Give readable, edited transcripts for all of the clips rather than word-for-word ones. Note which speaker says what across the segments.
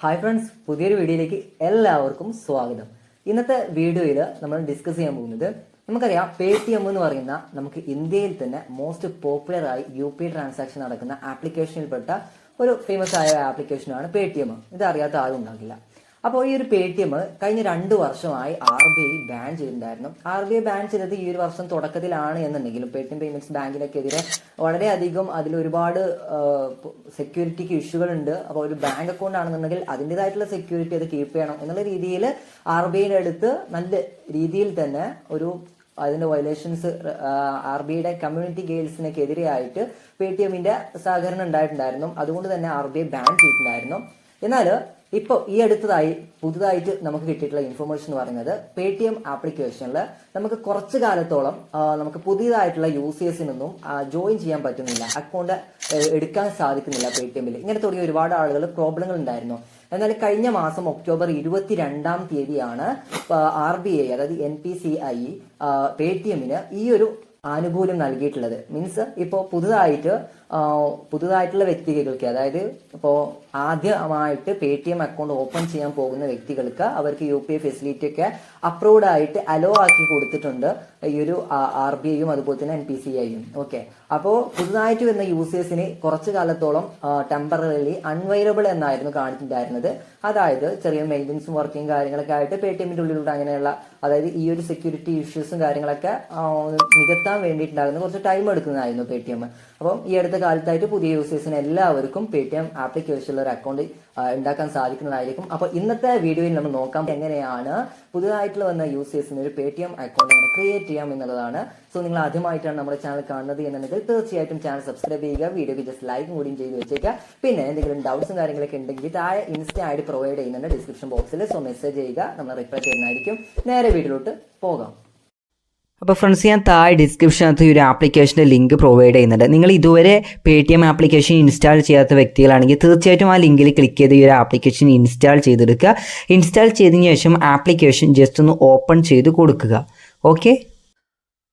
Speaker 1: Hi friends, പുതിയൊരു വീഡിയോയിലേക്ക് എല്ലാവർക്കും സ്വാഗതം. ഇന്നത്തെ വീഡിയോയിൽ നമ്മൾ ഡിസ്കസ് ചെയ്യാൻ പോകുന്നത്, നമുക്കറിയാം പേടിഎം എന്ന് പറയുന്ന നമുക്ക് ഇന്ത്യയിൽ തന്നെ മോസ്റ്റ് പോപ്പുലറായി UPI ട്രാൻസാക്ഷൻ നടക്കുന്ന ആപ്ലിക്കേഷനിൽപ്പെട്ട ഒരു ഫേമസ് ആയ ആപ്ലിക്കേഷനാണ് പേടിഎം. ഇത് അറിയാത്ത ആരും ഉണ്ടാകില്ല. അപ്പോൾ ഈ ഒരു പേടിഎം കഴിഞ്ഞ 2 വർഷമായി RBI ബാൻ ചെയ്തിട്ടുണ്ടായിരുന്നു. RBI ബാൻ ചെയ്തത് ഈ ഒരു വർഷം തുടക്കത്തിലാണ് എന്നുണ്ടെങ്കിലും പേടിഎം പേയ്മെന്റ്സ് ബാങ്കിനൊക്കെതിരെ വളരെയധികം അതിലൊരുപാട് സെക്യൂരിറ്റിക്ക് ഇഷ്യൂകൾ ഉണ്ട്. അപ്പോൾ ഒരു ബാങ്ക് അക്കൗണ്ട് ആണെന്നുണ്ടെങ്കിൽ അതിൻ്റെതായിട്ടുള്ള സെക്യൂരിറ്റി അത് കീപ്പ് ചെയ്യണം എന്നുള്ള രീതിയിൽ RBIയുടെ അടുത്ത് നല്ല രീതിയിൽ തന്നെ അതിന്റെ വയലേഷൻസ് RBIയുടെ കമ്മ്യൂണിറ്റി ഗെയിൽസിനൊക്കെ എതിരെയായിട്ട് പേടിഎമ്മിന്റെ സഹകരണം ഉണ്ടായിട്ടുണ്ടായിരുന്നു. അതുകൊണ്ട് തന്നെ RBI ബാൻ ചെയ്തിട്ടുണ്ടായിരുന്നു. എന്നാൽ ഇപ്പോൾ ഈ പുതുതായിട്ട് നമുക്ക് കിട്ടിയിട്ടുള്ള ഇൻഫർമേഷൻ എന്ന് പറയുന്നത്, പേടിഎം ആപ്ലിക്കേഷനിൽ നമുക്ക് കുറച്ചു കാലത്തോളം നമുക്ക് പുതിയതായിട്ടുള്ള യൂസേഴ്സിനൊന്നും ജോയിൻ ചെയ്യാൻ പറ്റുന്നില്ല, അക്കൗണ്ട് എടുക്കാൻ സാധിക്കുന്നില്ല പേടിഎമ്മിൽ. ഇങ്ങനെ തുടങ്ങിയ ഒരുപാട് ആളുകൾ പ്രോബ്ലങ്ങൾ ഉണ്ടായിരുന്നു. എന്നാൽ കഴിഞ്ഞ മാസം ഒക്ടോബർ 22-ാം തീയതിയാണ് RBI അതായത് NPCI പേടിഎമ്മിന് ഈ ഒരു ആനുകൂല്യം നൽകിയിട്ടുള്ളത്. മീൻസ് ഇപ്പോൾ പുതുതായിട്ടുള്ള വ്യക്തികൾക്ക്, അതായത് ഇപ്പോൾ ആദ്യമായിട്ട് പേടിഎം അക്കൗണ്ട് ഓപ്പൺ ചെയ്യാൻ പോകുന്ന വ്യക്തികൾക്ക് അവർക്ക് UPI ഫെസിലിറ്റി ഒക്കെ അപ്രൂവ്ഡ് ആയിട്ട് അലോ ആക്കി കൊടുത്തിട്ടുണ്ട് ഈ ഒരു RBIയും അതുപോലെ തന്നെ NPCIയും. ഓക്കെ, അപ്പോൾ പുതുതായിട്ട് വരുന്ന യൂസേഴ്സിന് കുറച്ചു കാലത്തോളം ടെമ്പററിലി അൺവൈലബിൾ എന്നായിരുന്നു കാണിച്ചിട്ടുണ്ടായിരുന്നത്. അതായത് ചെറിയ മെയിൻ്റനൻസും വർക്കിംഗ് കാര്യങ്ങളൊക്കെ ആയിട്ട് പേടിഎമ്മിന്റെ ഉള്ളിലൂടെ അങ്ങനെയുള്ള, അതായത് ഈ ഒരു സെക്യൂരിറ്റി ഇഷ്യൂസും കാര്യങ്ങളൊക്കെ നികത്താൻ വേണ്ടിയിട്ടുണ്ടാകുന്ന കുറച്ച് ടൈം എടുക്കുന്നതായിരുന്നു പേടിഎം. അപ്പം ഈ അടുത്ത കാലത്തായിട്ട് പുതിയ യൂസേഴ്സിന് എല്ലാവർക്കും പേടിഎം ആപ്ലിക്കേഷനിൽ ഒരു അക്കൗണ്ട് ഉണ്ടാക്കാൻ സാധിക്കുന്നതായിരിക്കും. അപ്പോൾ ഇന്നത്തെ വീഡിയോയിൽ നമ്മൾ നോക്കാം എങ്ങനെയാണ് പുതുതായിട്ടുള്ള വന്ന യൂസേഴ്സിന് ഒരു പേടിഎം അക്കൗണ്ട് എങ്ങനെ ക്രിയേറ്റ് ചെയ്യാം എന്നുള്ളതാണ്. സോ നിങ്ങൾ ആദ്യമായിട്ടാണ് നമ്മുടെ ചാനൽ കാണുന്നത് എന്നുണ്ടെങ്കിൽ തീർച്ചയായിട്ടും ചാനൽ സബ്സ്ക്രൈബ് ചെയ്യുക, വീഡിയോക്ക് ജസ്റ്റ് ലൈക്കും കൂടിയും ചെയ്ത് വെച്ചേക്കുക. പിന്നെ എന്തെങ്കിലും ഡൗട്ട്സും കാര്യങ്ങളൊക്കെ ഉണ്ടെങ്കിൽ താഴെ ഇൻസ്റ്റ ആയിട്ട് പ്രൊവൈഡ് ചെയ്യുന്നുണ്ട് ഡിസ്ക്രിപ്ഷൻ ബോക്സിൽ. സോ മെസ്സേജ് ചെയ്യുക, നമ്മൾ റിപ്ലൈ ചെയ്യുന്നതായിരിക്കും. നേരെ വീഡിയോയിലോട്ട് പോകാം.
Speaker 2: അപ്പോൾ ഫ്രണ്ട്സ്, ഞാൻ താഴെ ഡിസ്ക്രിപ്ഷനകത്ത് ഈ ഒരു ആപ്ലിക്കേഷൻ്റെ ലിങ്ക് പ്രൊവൈഡ് ചെയ്യുന്നുണ്ട്. നിങ്ങൾ ഇതുവരെ പേടിഎം ആപ്ലിക്കേഷൻ ഇൻസ്റ്റാൾ ചെയ്യാത്ത വ്യക്തികളാണെങ്കിൽ തീർച്ചയായിട്ടും ആ ലിങ്കിൽ ക്ലിക്ക് ചെയ്ത് ഈ ഒരു ആപ്ലിക്കേഷൻ ഇൻസ്റ്റാൾ ചെയ്തെടുക്കുക. ഇൻസ്റ്റാൾ ചെയ്തതിന് ശേഷം ആപ്ലിക്കേഷൻ ജസ്റ്റ് ഒന്ന് ഓപ്പൺ ചെയ്ത് കൊടുക്കുക. ഓക്കെ,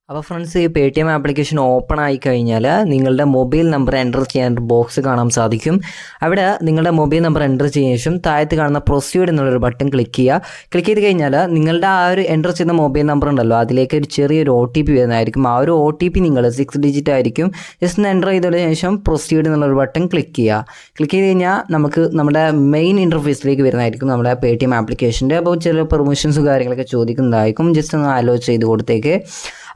Speaker 2: അപ്പോൾ ഫ്രണ്ട്സ്, ഈ പേടിഎം ആപ്ലിക്കേഷൻ ഓപ്പൺ ആയി കഴിഞ്ഞാൽ നിങ്ങളുടെ മൊബൈൽ നമ്പർ എൻ്റർ ചെയ്യാൻ ഒരു ബോക്സ് കാണാൻ സാധിക്കും. അവിടെ നിങ്ങളുടെ മൊബൈൽ നമ്പർ എൻ്റർ ചെയ്ത ശേഷം താഴത്ത് കാണുന്ന പ്രൊസീഡ് എന്നുള്ളൊരു ബട്ടൺ ക്ലിക്ക് ചെയ്യുക. ക്ലിക്ക് ചെയ്ത് കഴിഞ്ഞാൽ നിങ്ങളുടെ ആ ഒരു എൻ്റർ ചെയ്യുന്ന മൊബൈൽ നമ്പർ ഉണ്ടല്ലോ, അതിലേക്ക് ഒരു ചെറിയൊരു OTP വരുന്നതായിരിക്കും. ആ ഒരു OTP നിങ്ങൾ 6 ഡിജിറ്റ് ആയിരിക്കും. ജസ്റ്റ് ഒന്ന് എൻ്റർ ചെയ്തതിന് ശേഷം പ്രൊസീഡ് എന്നുള്ളൊരു ബട്ടൺ ക്ലിക്ക് ചെയ്യുക. ക്ലിക്ക് ചെയ്ത് കഴിഞ്ഞാൽ നമുക്ക് നമ്മുടെ മെയിൻ ഇൻ്റർഫേസിലേക്ക് വരുന്നതായിരിക്കും നമ്മുടെ പേടിഎം ആപ്ലിക്കേഷൻ്റെ. അപ്പോൾ ചില പെർമിഷൻസും കാര്യങ്ങളൊക്കെ ചോദിക്കുന്നതായിരിക്കും. ജസ്റ്റ് ഒന്ന് അലോ ചെയ്ത് കൊടുത്തേക്ക്.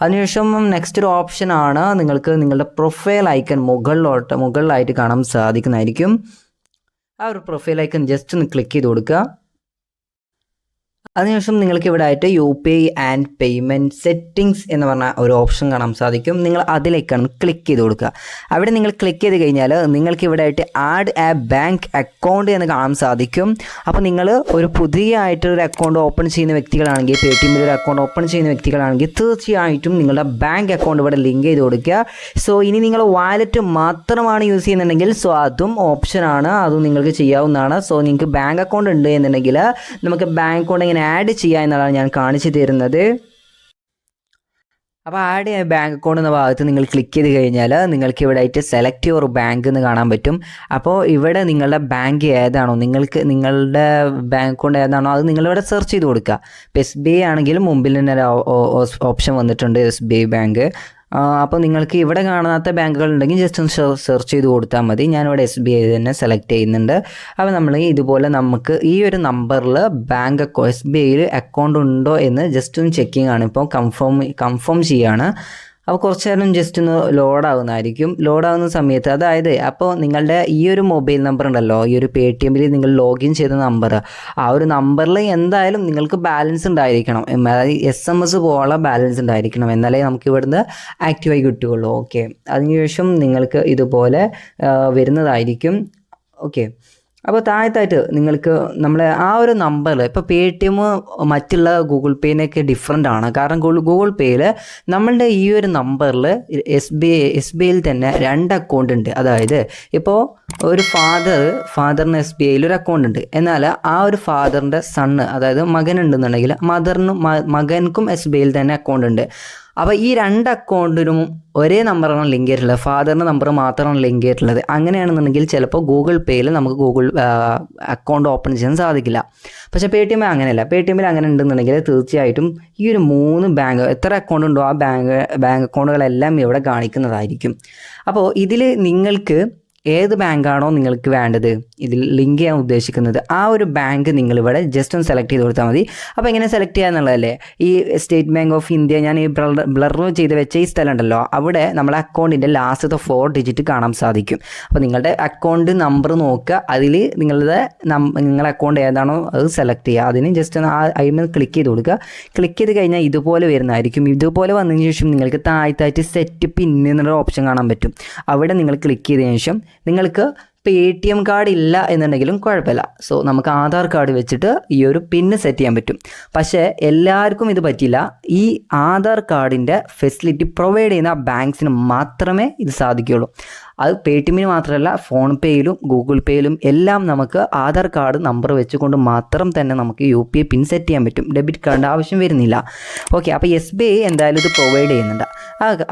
Speaker 2: അതിനുശേഷം നെക്സ്റ്റ് ഒരു ഓപ്ഷനാണ്, നിങ്ങൾക്ക് നിങ്ങളുടെ പ്രൊഫൈൽ ഐക്കൺ മുകളിലായിട്ട് കാണാൻ സാധിക്കുന്നതായിരിക്കും. ആ ഒരു പ്രൊഫൈൽ ഐക്കൺ ജസ്റ്റ് ഒന്ന് ക്ലിക്ക് ചെയ്ത് കൊടുക്കുക. അതിനുശേഷം നിങ്ങൾക്ക് ഇവിടെ ആയിട്ട് UPI ആൻഡ് പേയ്മെൻറ്റ് സെറ്റിങ്സ് എന്ന് പറഞ്ഞ ഒരു ഓപ്ഷൻ കാണാൻ സാധിക്കും. നിങ്ങൾ അതിലേക്കാണ് ക്ലിക്ക് ചെയ്ത് കൊടുക്കുക. അവിടെ നിങ്ങൾ ക്ലിക്ക് ചെയ്ത് കഴിഞ്ഞാൽ നിങ്ങൾക്ക് ഇവിടെ ആയിട്ട് ആഡ് എ ബാങ്ക് അക്കൗണ്ട് എന്ന് കാണാൻ സാധിക്കും. അപ്പോൾ നിങ്ങൾ ഒരു പുതിയതായിട്ടൊരു അക്കൗണ്ട് ഓപ്പൺ ചെയ്യുന്ന വ്യക്തികളാണെങ്കിൽ, പേടിഎമ്മിൽ ഒരു അക്കൗണ്ട് ഓപ്പൺ ചെയ്യുന്ന വ്യക്തികളാണെങ്കിൽ തീർച്ചയായിട്ടും നിങ്ങളുടെ ബാങ്ക് അക്കൗണ്ട് ഇവിടെ ലിങ്ക് ചെയ്ത് കൊടുക്കുക. സോ ഇനി നിങ്ങൾ വാലറ്റ് മാത്രമാണ് യൂസ് ചെയ്യുന്നുണ്ടെങ്കിൽ അതും ഓപ്ഷനാണ്, അതും നിങ്ങൾക്ക് ചെയ്യാവുന്നതാണ്. സോ നിങ്ങൾക്ക് ബാങ്ക് അക്കൗണ്ട് ഉണ്ട് എന്നുണ്ടെങ്കിൽ നമുക്ക് ബാങ്ക് അക്കൗണ്ട് ഇങ്ങനെ ആഡ് ചെയ്യുക എന്നുള്ളതാണ് ഞാൻ കാണിച്ചു തരുന്നത്. അപ്പോൾ ആഡ് ചെയ്യാൻ ബാങ്ക് അക്കൗണ്ട് എന്ന ഭാഗത്ത് നിങ്ങൾ ക്ലിക്ക് ചെയ്ത് കഴിഞ്ഞാൽ നിങ്ങൾക്ക് ഇവിടെ ആയിട്ട് സെലക്ട് യുവർ ബാങ്ക് എന്ന് കാണാൻ പറ്റും. അപ്പോൾ ഇവിടെ നിങ്ങളുടെ ബാങ്ക് ഏതാണോ, നിങ്ങളുടെ ബാങ്ക് അക്കൗണ്ട് ഏതാണോ അത് നിങ്ങളിവിടെ സെർച്ച് ചെയ്ത് കൊടുക്കുക. ഇപ്പോൾ SBI ആണെങ്കിലും മുമ്പിൽ തന്നെ ഓപ്ഷൻ വന്നിട്ടുണ്ട്, SBI ബാങ്ക്. അപ്പോൾ നിങ്ങൾക്ക് ഇവിടെ കാണാത്ത ബാങ്കുകൾ ഉണ്ടെങ്കിൽ ജസ്റ്റ് ഒന്ന് സെർച്ച് ചെയ്ത് കൊടുത്താൽ മതി. ഞാനിവിടെ SBI തന്നെ സെലക്ട് ചെയ്യുന്നുണ്ട്. അപ്പോൾ നമ്മൾ ഇതുപോലെ നമുക്ക് ഈ ഒരു നമ്പറിൽ SBIയിൽ അക്കൗണ്ട് ഉണ്ടോ എന്ന് ജസ്റ്റ് ഒന്ന് ചെക്കിംഗ് ആണ്. ഇപ്പോൾ കൺഫേം ചെയ്യാണ്. അപ്പോൾ കുറച്ച് നേരം ജസ്റ്റ് ഒന്ന് ലോഡാകുന്നതായിരിക്കും. ലോഡാകുന്ന സമയത്ത്, അതായത് അപ്പോൾ നിങ്ങളുടെ ഈ ഒരു മൊബൈൽ നമ്പർ ഉണ്ടല്ലോ, ഈ ഒരു പേടിഎമ്മിൽ നിങ്ങൾ ലോഗിൻ ചെയ്ത നമ്പർ, ആ ഒരു നമ്പറിൽ എന്തായാലും നിങ്ങൾക്ക് ബാലൻസ് ഉണ്ടായിരിക്കണം. അതായത് SMS പോലുള്ള ബാലൻസ് ഉണ്ടായിരിക്കണം, എന്നാലേ നമുക്ക് ഇവിടുന്ന് ആക്റ്റീവായി കിട്ടുകയുള്ളൂ. ഓക്കെ, അതിനുശേഷം നിങ്ങൾക്ക് ഇതുപോലെ വരുന്നതായിരിക്കും. ഓക്കെ, അപ്പോൾ താഴത്തായിട്ട് നിങ്ങൾക്ക് നമ്മളെ ആ ഒരു നമ്പറിൽ, ഇപ്പോൾ പേടിഎം മറ്റുള്ള ഗൂഗിൾ പേനൊക്കെ ഡിഫറെൻ്റ് ആണ്. കാരണം ഗൂഗിൾ പേയിൽ നമ്മളുടെ ഈ ഒരു നമ്പറിൽ SBIയിൽ തന്നെ 2 അക്കൗണ്ട് ഉണ്ട്. അതായത് ഇപ്പോൾ ഒരു ഫാദറിന് SBIയിൽ ഒരു അക്കൗണ്ട് ഉണ്ട്. എന്നാൽ ആ ഒരു ഫാദറിൻ്റെ സണ്ണ്, അതായത് മകനുണ്ടെന്നുണ്ടെങ്കിൽ മകൻക്കും SBIയിൽ തന്നെ അക്കൗണ്ട് ഉണ്ട്. അപ്പോൾ ഈ 2 അക്കൗണ്ടിനും ഒരേ നമ്പറാണ് ലിങ്ക് ചെയ്തിട്ടുള്ളത്, ഫാദറിൻ്റെ നമ്പർ മാത്രമാണ് ലിങ്ക് ചെയ്തിട്ടുള്ളത്. അങ്ങനെയാണെന്നുണ്ടെങ്കിൽ ചിലപ്പോൾ ഗൂഗിൾ പേയിൽ നമുക്ക് അക്കൗണ്ട് ഓപ്പൺ ചെയ്യാൻ സാധിക്കില്ല. പക്ഷേ പേടിഎം അങ്ങനെയല്ല. പേടിഎമ്മിൽ അങ്ങനെ ഉണ്ടെന്നുണ്ടെങ്കിൽ തീർച്ചയായിട്ടും ഈ ഒരു 3 ബാങ്ക് എത്ര അക്കൗണ്ട് ഉണ്ടോ ആ ബാങ്ക് അക്കൗണ്ടുകളെല്ലാം ഇവിടെ കാണിക്കുന്നതായിരിക്കും. അപ്പോൾ ഇതിൽ നിങ്ങൾക്ക് ഏത് ബാങ്കാണോ നിങ്ങൾക്ക് വേണ്ടത്, ഇതിൽ ലിങ്ക് ചെയ്യാൻ ഉദ്ദേശിക്കുന്നത്, ആ ഒരു ബാങ്ക് നിങ്ങളിവിടെ ജസ്റ്റ് ഒന്ന് സെലക്ട് ചെയ്ത് കൊടുത്താൽ മതി. അപ്പോൾ എങ്ങനെ സെലക്ട് ചെയ്യുക എന്നുള്ളതല്ലേ, ഈ സ്റ്റേറ്റ് ബാങ്ക് ഓഫ് ഇന്ത്യ ഞാൻ ഈ ബ്ലർ ചെയ്ത് വെച്ച ഈ സ്ഥലം ഉണ്ടല്ലോ, അവിടെ നമ്മളെ അക്കൗണ്ടിൻ്റെ ലാസ്റ്റത്തെ 4 ഡിജിറ്റ് കാണാൻ സാധിക്കും. അപ്പോൾ നിങ്ങളുടെ അക്കൗണ്ട് നമ്പർ നോക്കുക, അതിൽ നിങ്ങളുടെ അക്കൗണ്ട് ഏതാണോ അത് സെലക്ട് ചെയ്യുക. അതിന് ജസ്റ്റ് ഒന്ന് അതിൽ ക്ലിക്ക് ചെയ്ത് കൊടുക്കുക. ക്ലിക്ക് ചെയ്ത് കഴിഞ്ഞാൽ ഇതുപോലെ വരുന്നതായിരിക്കും. ഇതുപോലെ വന്നതിന് ശേഷം നിങ്ങൾക്ക് താഴത്തായിട്ട് സെറ്റ് പിൻ എന്നുള്ള ഓപ്ഷൻ കാണാൻ പറ്റും. അവിടെ നിങ്ങൾ ക്ലിക്ക് ചെയ്തതിന് ശേഷം നിങ്ങൾക്ക് പേടിഎം കാർഡ് ഇല്ല എന്നുണ്ടെങ്കിലും കുഴപ്പമില്ല. സോ നമുക്ക് ആധാർ കാർഡ് വെച്ചിട്ട് ഈ ഒരു പിന്ന് സെറ്റ് ചെയ്യാൻ പറ്റും. പക്ഷേ എല്ലാവർക്കും ഇത് പറ്റില്ല. ഈ ആധാർ കാർഡിൻ്റെ ഫെസിലിറ്റി പ്രൊവൈഡ് ചെയ്യുന്ന ബാങ്ക്സിന് മാത്രമേ ഇത് സാധിക്കുകയുള്ളൂ. അത് പേടിഎമ്മിന് മാത്രമല്ല, ഫോൺ പേയിലും ഗൂഗിൾ പേയിലും എല്ലാം നമുക്ക് ആധാർ കാർഡ് നമ്പർ വെച്ചുകൊണ്ട് മാത്രം തന്നെ നമുക്ക് UPI പിൻ സെറ്റ് ചെയ്യാൻ പറ്റും. ഡെബിറ്റ് കാർഡിൻ്റെ ആവശ്യം വരുന്നില്ല. ഓക്കെ, അപ്പോൾ SBI എന്തായാലും ഇത് പ്രൊവൈഡ് ചെയ്യുന്നുണ്ട്.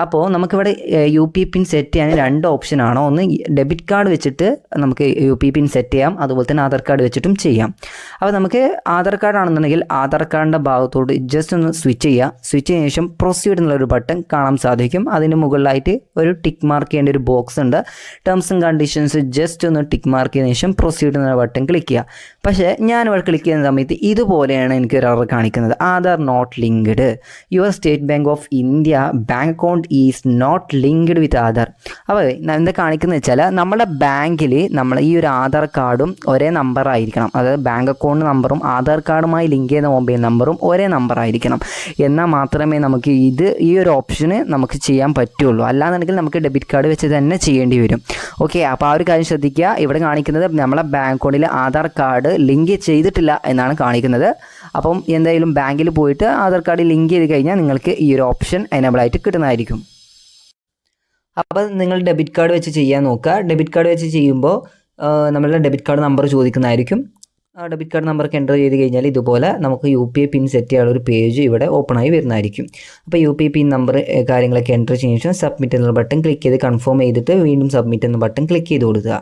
Speaker 2: അപ്പോൾ നമുക്കിവിടെ UPI പിൻ സെറ്റ് ചെയ്യാൻ 2 ഓപ്ഷനാണ്. ഒന്ന് ഡെബിറ്റ് കാർഡ് വെച്ചിട്ട് നമുക്ക് UPI പിൻ സെറ്റ് ചെയ്യാം, അതുപോലെ തന്നെ ആധാർ കാർഡ് വെച്ചിട്ടും ചെയ്യാം. അപ്പോൾ നമുക്ക് ആധാർ കാർഡ് ആണെന്നുണ്ടെങ്കിൽ ആധാർ കാർഡിൻ്റെ ഭാഗത്തോട് ജസ്റ്റ് ഒന്ന് സ്വിച്ച് ചെയ്യുക. സ്വിച്ച് ചെയ്തതിനു ശേഷം പ്രൊസീഡ് എന്നുള്ളൊരു ബട്ടൺ കാണാൻ സാധിക്കും. അതിന് മുകളിലായിട്ട് ഒരു ടിക്ക് മാർക്ക് ചെയ്യേണ്ട ഒരു ബോക്സ് ഉണ്ട്. ടേംസ് ആൻഡ് കണ്ടീഷൻസ് ജസ്റ്റ് ഒന്ന് ടിക്ക് മാർക്ക് ചെയ്തതിനു ശേഷം പ്രൊസീഡ് എന്ന ബട്ടൺ ക്ലിക്ക് ചെയ്യുക. പക്ഷേ ഞാനിവിടെ ക്ലിക്ക് ചെയ്യുന്ന സമയത്ത് ഇതുപോലെയാണ് എനിക്കൊരു എറർ കാണിക്കുന്നത്. Aadhaar not linked, your State Bank of India bank account is not linked with Aadhaar. അപ്പോൾ എന്താ കാണിക്കുന്നത് വെച്ചാൽ നമ്മുടെ ബാങ്കിൽ നമ്മൾ ഈ ഒരു ആധാർ കാർഡും ഒരേ നമ്പർ ആയിരിക്കണം. അതായത് ബാങ്ക് അക്കൗണ്ട് നമ്പറും ആധാർ കാർഡുമായി ലിങ്ക് ചെയ്ത മൊബൈൽ നമ്പറും ഒരേ നമ്പർ ആയിരിക്കണം. എന്നാൽ മാത്രമേ നമുക്ക് ഈ ഒരു ഓപ്ഷന് നമുക്ക് ചെയ്യാൻ പറ്റുള്ളൂ. അല്ലാന്നുണ്ടെങ്കിൽ നമുക്ക് ഡെബിറ്റ് കാർഡ് വെച്ച് തന്നെ ചെയ്യേണ്ടി വരും. ഓക്കെ, അപ്പോൾ ആ ഒരു കാര്യം ശ്രദ്ധിക്കുക. ഇവിടെ കാണിക്കുന്നത് നമ്മളെ ബാങ്ക് അക്കൗണ്ടിൽ ആധാർ കാർഡ് ലിങ്ക് ചെയ്തിട്ടില്ല എന്നാണ് കാണിക്കുന്നത്. അപ്പം എന്തായാലും ബാങ്കിൽ പോയിട്ട് ആധാർ കാർഡ് ലിങ്ക് ചെയ്ത് കഴിഞ്ഞാൽ നിങ്ങൾക്ക് ഈ ഒരു ഓപ്ഷൻ എനേബിൾ ആയിട്ട് കിട്ടുന്നതായിരിക്കും. അപ്പോൾ നിങ്ങൾ ഡെബിറ്റ് കാർഡ് വെച്ച് ചെയ്യാൻ നോക്കുക. ഡെബിറ്റ് കാർഡ് വെച്ച് ചെയ്യുമ്പോൾ നമ്മളുടെ ഡെബിറ്റ് കാർഡ് നമ്പർ ചോദിക്കുന്നതായിരിക്കും. ആ ഡെബിറ്റ് കാർഡ് നമ്പർക്ക് എൻ്റർ ചെയ്ത് കഴിഞ്ഞാൽ ഇതുപോലെ നമുക്ക് UPI പിൻ സെറ്റ് ചെയ്യാനുള്ള ഒരു പേജ് ഇവിടെ ഓപ്പണായി വരുന്നതായിരിക്കും. അപ്പോൾ UPI പിൻ നമ്പർ കാര്യങ്ങളൊക്കെ എൻ്റർ ചെയ്യുന്ന ശേഷം സബ്മിറ്റ് എന്നുള്ള ബട്ടൺ ക്ലിക്ക് ചെയ്ത് കൺഫേം ചെയ്തിട്ട് വീണ്ടും സബ്മിറ്റ് എന്ന ബട്ടൺ ക്ലിക്ക് ചെയ്ത് കൊടുക്കുക.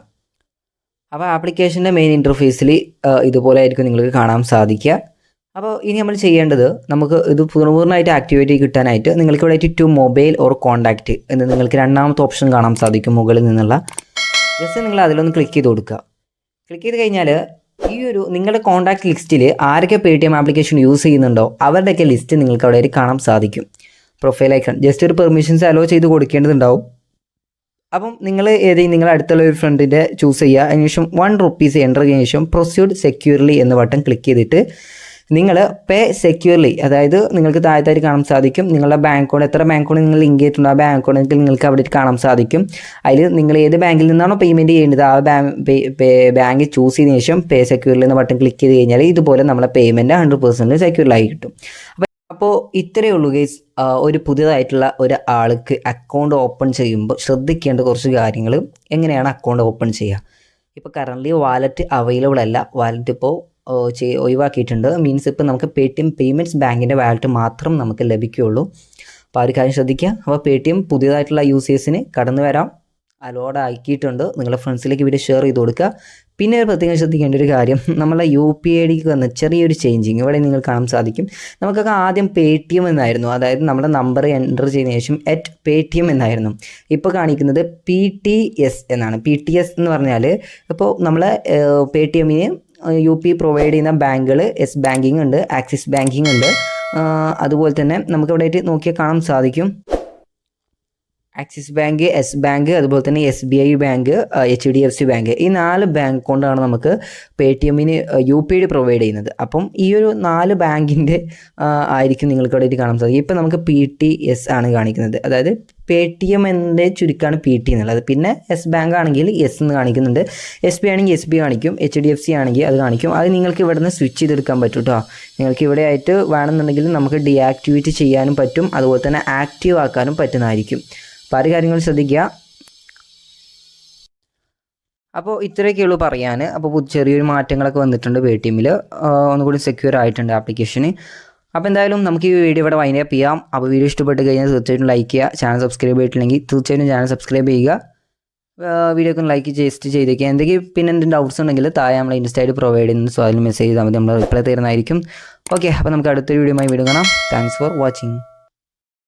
Speaker 2: അപ്പോൾ ആപ്ലിക്കേഷൻ്റെ മെയിൻ ഇൻ്റർഫേസിൽ ഇതുപോലെ ആയിരിക്കും നിങ്ങൾക്ക് കാണാൻ സാധിക്കുക. അപ്പോൾ ഇനി നമ്മൾ ചെയ്യേണ്ടത്, നമുക്ക് ഇത് പൂർണ്ണമായിട്ട് ആക്ടിവേറ്റ് കിട്ടാനായിട്ട് നിങ്ങൾക്ക് ഇവിടെ ആയിട്ട് ടു മൊബൈൽ ഓർ കോൺടാക്റ്റ് എന്ന് നിങ്ങൾക്ക് 2ാമത്തെ ഓപ്ഷൻ കാണാൻ സാധിക്കും മുകളിൽ നിന്നുള്ള. ജസ്റ്റ് നിങ്ങൾ അതിലൊന്ന് ക്ലിക്ക് ചെയ്ത് കൊടുക്കുക. ക്ലിക്ക് ചെയ്ത് കഴിഞ്ഞാൽ ഈ ഒരു നിങ്ങളുടെ കോൺടാക്ട് ലിസ്റ്റിൽ ആരൊക്കെ പേടിഎം ആപ്ലിക്കേഷൻ യൂസ് ചെയ്യുന്നുണ്ടോ അവരുടെയൊക്കെ ലിസ്റ്റ് നിങ്ങൾക്ക് അവിടെ കാണാൻ സാധിക്കും. പ്രൊഫൈൽ ഐക്കൺ ജസ്റ്റ് ഒരു പെർമിഷൻസ് അലോ ചെയ്ത് കൊടുക്കേണ്ടതുണ്ടാവും. അപ്പം നിങ്ങൾ നിങ്ങളുടെ അടുത്തുള്ള ഒരു ഫ്രണ്ടിൻ്റെ ചൂസ് ചെയ്യുക. അതിനുശേഷം ₹1 എൻ്റർ ചെയ്തതിനു ശേഷം പ്രൊസീഡ് സെക്യൂർലി എന്ന ബട്ടൺ ക്ലിക്ക് ചെയ്തിട്ട് നിങ്ങൾ പേ സെക്യൂർലി, അതായത് നിങ്ങൾക്ക് താഴത്തായിട്ട് കാണാൻ സാധിക്കും നിങ്ങളുടെ ബാങ്ക് അക്കൗണ്ട്, എത്ര ബാങ്ക് അക്കൗണ്ട് നിങ്ങൾ ലിങ്ക് ചെയ്തിട്ടുണ്ട് ആ ബാങ്ക് അക്കൗണ്ട് നിങ്ങൾക്ക് അവിടെ കാണാൻ സാധിക്കും. അതിൽ നിങ്ങൾ ഏത് ബാങ്കിൽ നിന്നാണോ പേയ്മെൻറ്റ് ചെയ്യേണ്ടത് ആ ബാങ്ക് ചൂസ് ചെയ്തതിനു ശേഷം പേ സെക്യൂർലി എന്ന ബട്ടൺ ക്ലിക്ക് ചെയ്ത് കഴിഞ്ഞാൽ ഇതുപോലെ നമ്മളെ പേയ്മെൻറ്റ് 100% സെക്യൂർലായി കിട്ടും. അപ്പോൾ ഇത്രയേ ഉള്ളൂ ഗൈസ്. ഒരു പുതിയതായിട്ടുള്ള ഒരാൾക്ക് അക്കൗണ്ട് ഓപ്പൺ ചെയ്യുമ്പോൾ ശ്രദ്ധിക്കേണ്ട കുറച്ച് കാര്യങ്ങൾ, എങ്ങനെയാണ് അക്കൗണ്ട് ഓപ്പൺ ചെയ്യുക. ഇപ്പോൾ കറൻ്റ്ലി വാലറ്റ് അവൈലബിൾ അല്ല, വാലറ്റ് ഇപ്പോൾ ഒഴിവാക്കിയിട്ടുണ്ട്. മീൻസ് ഇപ്പോൾ നമുക്ക് പേടിഎം പേയ്മെൻറ്റ്സ് ബാങ്കിൻ്റെ വാലറ്റ് മാത്രം നമുക്ക് ലഭിക്കുകയുള്ളൂ. അപ്പോൾ ആ ഒരു കാര്യം ശ്രദ്ധിക്കുക. അപ്പോൾ പേടിഎം പുതിയതായിട്ടുള്ള യൂസേഴ്സിന് കടന്നു വരാം, അലോഡ് ആക്കിയിട്ടുണ്ട്. നിങ്ങളുടെ ഫ്രണ്ട്സിലേക്ക് വീഡിയോ ഷെയർ ചെയ്ത് കൊടുക്കുക. പിന്നെ ഒരു പ്രത്യേകം ശ്രദ്ധിക്കേണ്ട ഒരു കാര്യം, നമ്മളെ UPI ഐഡിക്ക് വന്ന ചെറിയൊരു ചേഞ്ചിങ് ഇവിടെ നിങ്ങൾ കാണാൻ സാധിക്കും. നമുക്കൊക്കെ ആദ്യം പേടിഎം എന്നായിരുന്നു, അതായത് നമ്മുടെ നമ്പർ എൻ്റർ ചെയ്തതിനു ശേഷം @paytm എന്നായിരുന്നു. ഇപ്പോൾ കാണിക്കുന്നത് PTS എന്നാണ്. PTS എന്ന് പറഞ്ഞാൽ ഇപ്പോൾ നമ്മളെ പേടിഎമ്മിന് UPI പ്രൊവൈഡ് ചെയ്യുന്ന ബാങ്കുകൾ യെസ് ബാങ്കിങ് ഉണ്ട്, ആക്സിസ് ബാങ്കിങ് ഉണ്ട്, അതുപോലെ തന്നെ നമുക്ക് ഇവിടെ ആയിട്ട് നോക്കിയാൽ കാണാൻ സാധിക്കും ആക്സിസ് ബാങ്ക്, യെസ് ബാങ്ക്, അതുപോലെ തന്നെ SBI ബാങ്ക്, HDFC ബാങ്ക്. ഈ 4 ബാങ്ക് കൊണ്ടാണ് നമുക്ക് പേടിഎമ്മിന് UPI പ്രൊവൈഡ് ചെയ്യുന്നത്. അപ്പം ഈ ഒരു 4 ബാങ്കിൻ്റെ ആയിരിക്കും നിങ്ങൾക്ക് ഇവിടെ കാണാൻ സാധിക്കും. ഇപ്പം നമുക്ക് PTS ആണ് കാണിക്കുന്നത്, അതായത് പേടിഎം എൻ്റെ ചുരുക്കമാണ് PT എന്നുള്ളത്. പിന്നെ യെസ് ബാങ്ക് ആണെങ്കിൽ യെസ് എന്ന് കാണിക്കുന്നുണ്ട്, SBI ആണെങ്കിൽ SB കാണിക്കും, HDFC ആണെങ്കിൽ അത് കാണിക്കും. അത് നിങ്ങൾക്ക് ഇവിടെ നിന്ന് സ്വിച്ച് ചെയ്തെടുക്കാൻ പറ്റും കേട്ടോ. നിങ്ങൾക്ക് ഇവിടെ ആയിട്ട് വേണമെന്നുണ്ടെങ്കിൽ നമുക്ക് ഡീആക്ടിവേറ്റ് ചെയ്യാനും പറ്റും, അതുപോലെ തന്നെ ആക്റ്റീവ് ആക്കാനും പറ്റുന്നതായിരിക്കും. അപ്പോൾ ആ കാര്യങ്ങൾ ശ്രദ്ധിക്കുക. അപ്പോൾ ഇത്രയൊക്കെയുള്ളൂ പറയാൻ. അപ്പോൾ ചെറിയൊരു മാറ്റങ്ങളൊക്കെ വന്നിട്ടുണ്ട് പേടിഎമ്മിൽ, ഒന്നുകൂടി സെക്യൂർ ആയിട്ടുണ്ട് ആപ്ലിക്കേഷന്. അപ്പോൾ എന്തായാലും നമുക്ക് ഈ വീഡിയോ ഇവിടെ വൈൻഡ് അപ്പ് ചെയ്യാം. അപ്പോൾ വീഡിയോ ഇഷ്ടപ്പെട്ട് കഴിഞ്ഞാൽ തീർച്ചയായിട്ടും ലൈക്ക് ചെയ്യുക. ചാനൽ സബ്സ്ക്രൈബ് ചെയ്തിട്ടില്ലെങ്കിൽ തീർച്ചയായിട്ടും ചാനൽ സബ്സ്ക്രൈബ് ചെയ്യുക. വീഡിയോക്ക് ഒന്ന് ലൈക്ക് ചെയ്തേക്കുക. എന്തെങ്കിലും പിന്നെ എന്തെങ്കിലും ഡൗട്ട്സ് ഉണ്ടെങ്കിൽ താഴെ നമ്മൾ ഇൻസ്റ്റയിൽ പ്രൊവൈഡ് ചെയ്യുന്നു. സോ അതിൽ മെസ്സേജ് ചെയ്താൽ മതി, നമ്മൾ റിപ്ലൈ തരുന്നതായിരിക്കും. ഓക്കെ, അപ്പോൾ നമുക്ക് അടുത്തൊരു വീഡിയോയുമായി വീണ്ടും കാണാം. Thanks for watching.